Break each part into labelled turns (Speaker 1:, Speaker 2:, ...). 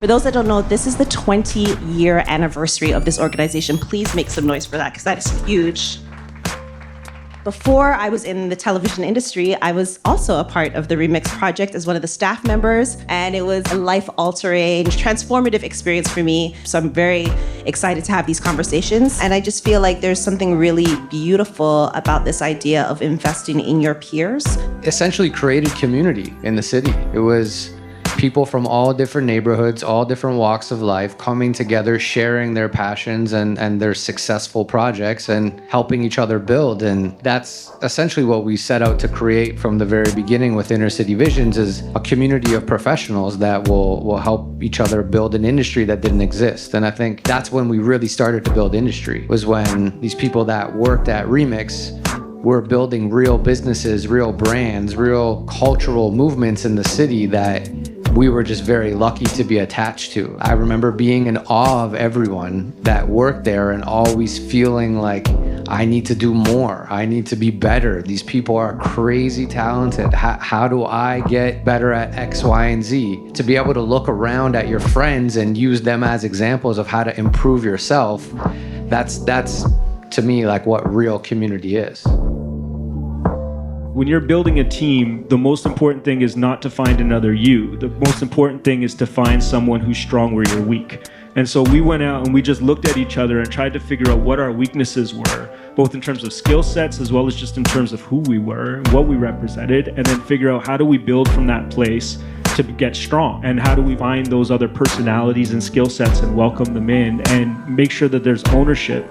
Speaker 1: For those that don't know, this is the 20-year anniversary of this organization. Please make some noise for that, because that is huge. Before I was in the television industry, I was also a part of the Remix project as one of the staff members, and it was a life-altering, transformative experience for me. So I'm very excited to have these conversations, and I just feel like there's something really beautiful about this idea of investing in your peers.
Speaker 2: Essentially created community in the city. It was people from all different neighborhoods, all different walks of life, coming together, sharing their passions and their successful projects and helping each other build. And that's essentially what we set out to create from the very beginning with Inner City Visions, is a community of professionals that will help each other build an industry that didn't exist. And I think that's when we really started to build industry, was when these people that worked at Remix were building real businesses, real brands, real cultural movements in the city that we were just very lucky to be attached to. I remember being in awe of everyone that worked there and always feeling like, I need to do more. I need to be better. These people are crazy talented. How do I get better at X, Y, and Z? To be able to look around at your friends and use them as examples of how to improve yourself, that's to me like what real community is.
Speaker 3: When you're building a team, the most important thing is not to find another you. The most important thing is to find someone who's strong where you're weak. And so we went out and we just looked at each other and tried to figure out what our weaknesses were, both in terms of skill sets as well as just in terms of who we were and what we represented, and then figure out how do we build from that place to get strong, and how do we find those other personalities and skill sets and welcome them in and make sure that there's ownership.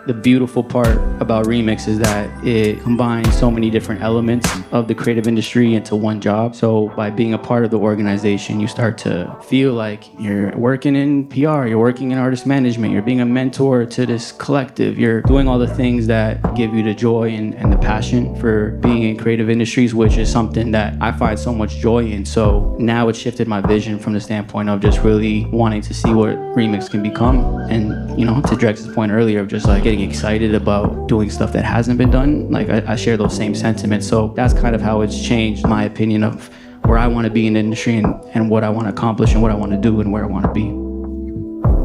Speaker 4: The beautiful part about Remix is that it combines so many different elements of the creative industry into one job. So by being a part of the organization, you start to feel like you're working in PR, you're working in artist management, you're being a mentor to this collective, you're doing all the things that give you the joy and the passion for being in creative industries, which is something that I find so much joy in. So now it shifted my vision from the standpoint of just really wanting to see what Remix can become. And, you know, to Drex's point earlier of just like getting excited about doing stuff that hasn't been done. Like I share those same sentiments. So that's kind of how it's changed my opinion of where I want to be in the industry and what I want to accomplish and what I want to do and where I want to be.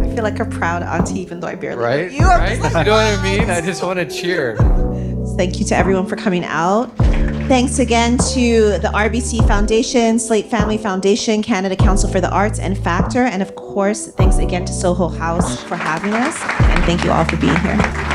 Speaker 1: I feel like a proud auntie, even though I barely
Speaker 2: Right?
Speaker 1: know you.
Speaker 2: Right? You know what I mean? I just want to cheer.
Speaker 1: Thank you to everyone for coming out. Thanks again to the RBC Foundation, Slate Family Foundation, Canada Council for the Arts, and Factor. And of course, thanks again to Soho House for having us. And thank you all for being here.